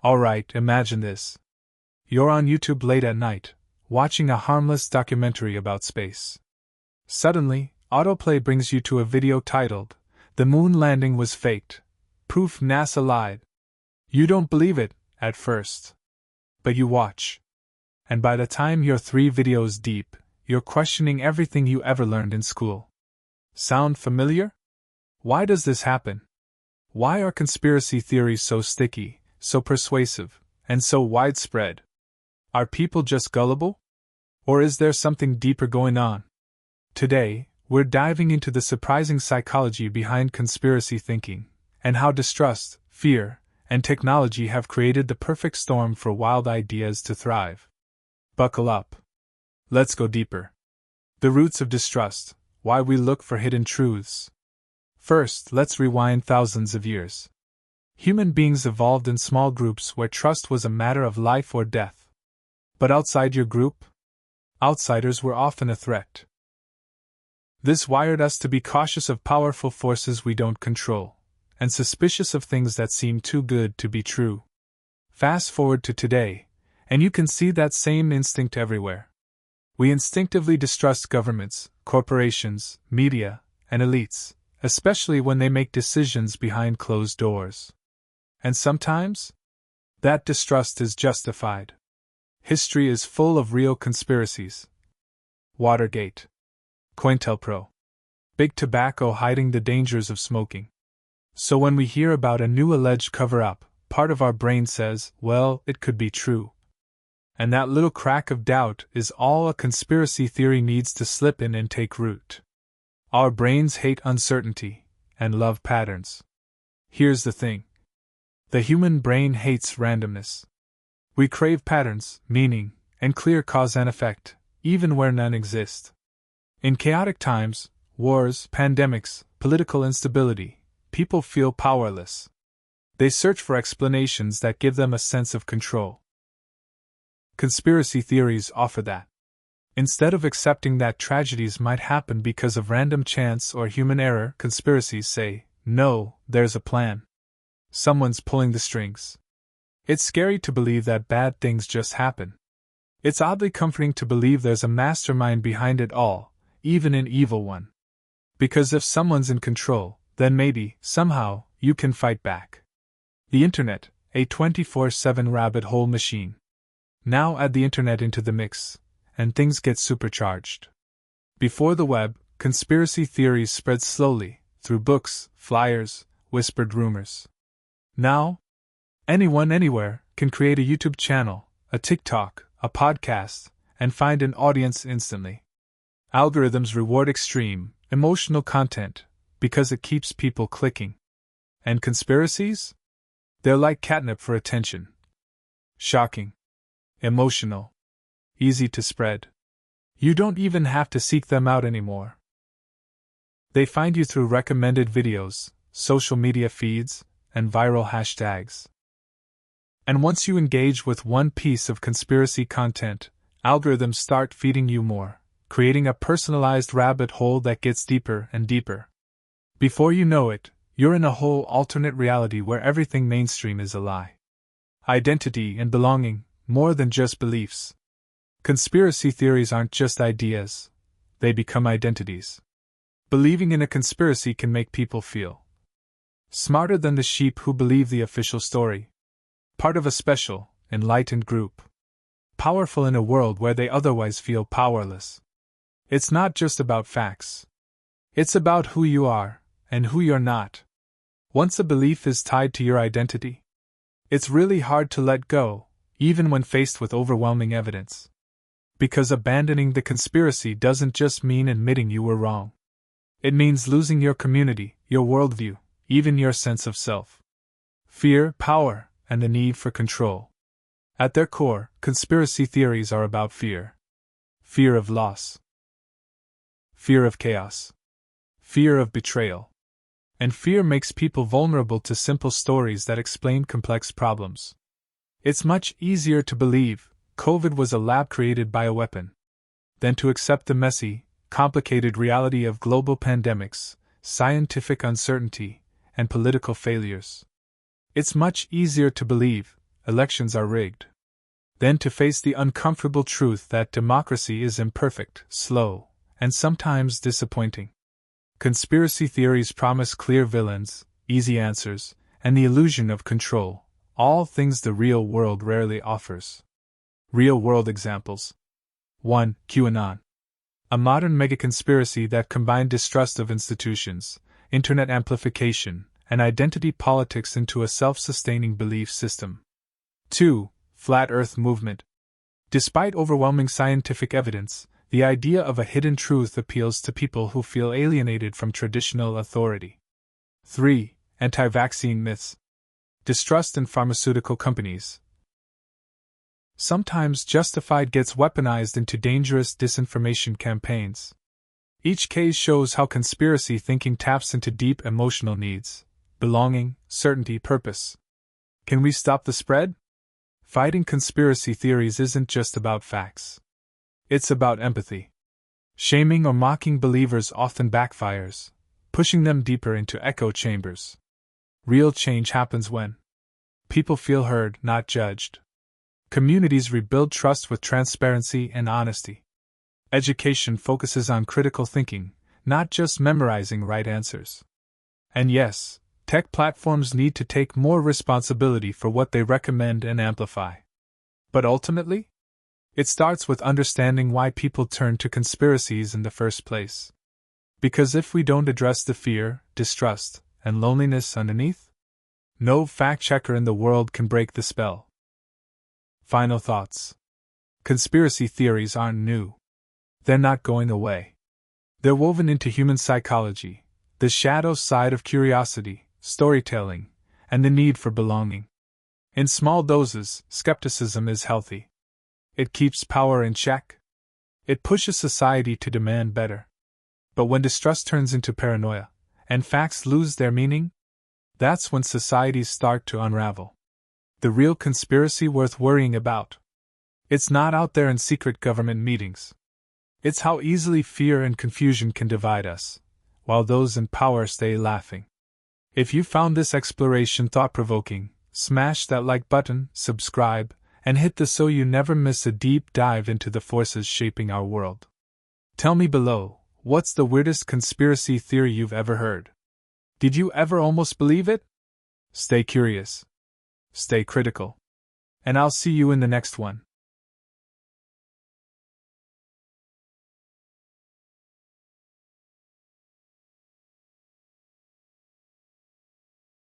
Alright, imagine this. You're on YouTube late at night, watching a harmless documentary about space. Suddenly, autoplay brings you to a video titled, "The Moon Landing Was Faked. Proof NASA Lied." You don't believe it, at first. But you watch. And by the time you're 3 videos deep, you're questioning everything you ever learned in school. Sound familiar? Why does this happen? Why are conspiracy theories so sticky, so persuasive, and so widespread? Are people just gullible? Or is there something deeper going on? Today, we're diving into the surprising psychology behind conspiracy thinking, and how distrust, fear, and technology have created the perfect storm for wild ideas to thrive. Buckle up. Let's go deeper. The roots of distrust, why we look for hidden truths. First, let's rewind thousands of years. Human beings evolved in small groups where trust was a matter of life or death. But outside your group? Outsiders were often a threat. This wired us to be cautious of powerful forces we don't control, and suspicious of things that seem too good to be true. Fast forward to today, and you can see that same instinct everywhere. We instinctively distrust governments, corporations, media, and elites, especially when they make decisions behind closed doors. And sometimes, that distrust is justified. History is full of real conspiracies. Watergate. COINTELPRO. Big Tobacco hiding the dangers of smoking. So when we hear about a new alleged cover-up, part of our brain says, well, it could be true. And that little crack of doubt is all a conspiracy theory needs to slip in and take root. Our brains hate uncertainty and love patterns. Here's the thing. The human brain hates randomness. We crave patterns, meaning, and clear cause and effect, even where none exist. In chaotic times, wars, pandemics, political instability, people feel powerless. They search for explanations that give them a sense of control. Conspiracy theories offer that. Instead of accepting that tragedies might happen because of random chance or human error, conspiracies say, no, there's a plan. Someone's pulling the strings. It's scary to believe that bad things just happen. It's oddly comforting to believe there's a mastermind behind it all, even an evil one. Because if someone's in control, then maybe, somehow, you can fight back. The Internet, a 24/7 rabbit hole machine. Now add the Internet into the mix, and things get supercharged. Before the web, conspiracy theories spread slowly, through books, flyers, whispered rumors. Now, anyone anywhere can create a YouTube channel, a TikTok, a podcast, and find an audience instantly. Algorithms reward extreme, emotional content because it keeps people clicking. And conspiracies? They're like catnip for attention. Shocking. Emotional. Easy to spread. You don't even have to seek them out anymore. They find you through recommended videos, social media feeds, and viral hashtags. And once you engage with one piece of conspiracy content, algorithms start feeding you more, creating a personalized rabbit hole that gets deeper and deeper. Before you know it, you're in a whole alternate reality where everything mainstream is a lie. Identity and belonging, more than just beliefs. Conspiracy theories aren't just ideas, they become identities. Believing in a conspiracy can make people feel smarter than the sheep who believe the official story. Part of a special, enlightened group. Powerful in a world where they otherwise feel powerless. It's not just about facts. It's about who you are, and who you're not. Once a belief is tied to your identity, it's really hard to let go, even when faced with overwhelming evidence. Because abandoning the conspiracy doesn't just mean admitting you were wrong. It means losing your community, your worldview, even your sense of self. Fear, power, and the need for control. At their core, conspiracy theories are about fear. Fear of loss. Fear of chaos. Fear of betrayal. And fear makes people vulnerable to simple stories that explain complex problems. It's much easier to believe COVID was a lab created by a weapon than to accept the messy, complicated reality of global pandemics, scientific uncertainty, and political failures. It's much easier to believe elections are rigged. Then to face the uncomfortable truth that democracy is imperfect, slow, and sometimes disappointing. Conspiracy theories promise clear villains, easy answers, and the illusion of control, all things the real world rarely offers. Real-world examples. 1. QAnon. A modern mega-conspiracy that combined distrust of institutions, internet amplification, and identity politics into a self-sustaining belief system. 2. Flat Earth movement. Despite overwhelming scientific evidence, the idea of a hidden truth appeals to people who feel alienated from traditional authority. 3. Anti-vaccine myths. Distrust in pharmaceutical companies. Sometimes justified gets weaponized into dangerous disinformation campaigns. Each case shows how conspiracy thinking taps into deep emotional needs: belonging, certainty, purpose. Can we stop the spread? Fighting conspiracy theories isn't just about facts. It's about empathy. Shaming or mocking believers often backfires, pushing them deeper into echo chambers. Real change happens when people feel heard, not judged. Communities rebuild trust with transparency and honesty. Education focuses on critical thinking, not just memorizing right answers. And yes, tech platforms need to take more responsibility for what they recommend and amplify. But ultimately, it starts with understanding why people turn to conspiracies in the first place. Because if we don't address the fear, distrust, and loneliness underneath, no fact-checker in the world can break the spell. Final thoughts. Conspiracy theories aren't new. They're not going away. They're woven into human psychology, the shadow side of curiosity, storytelling, and the need for belonging. In small doses, skepticism is healthy. It keeps power in check. It pushes society to demand better. But when distrust turns into paranoia, and facts lose their meaning, that's when societies start to unravel. The real conspiracy worth worrying about. It's not out there in secret government meetings. It's how easily fear and confusion can divide us, while those in power stay laughing. If you found this exploration thought-provoking, smash that like button, subscribe, and hit the so you never miss a deep dive into the forces shaping our world. Tell me below, what's the weirdest conspiracy theory you've ever heard? Did you ever almost believe it? Stay curious. Stay critical. And I'll see you in the next one.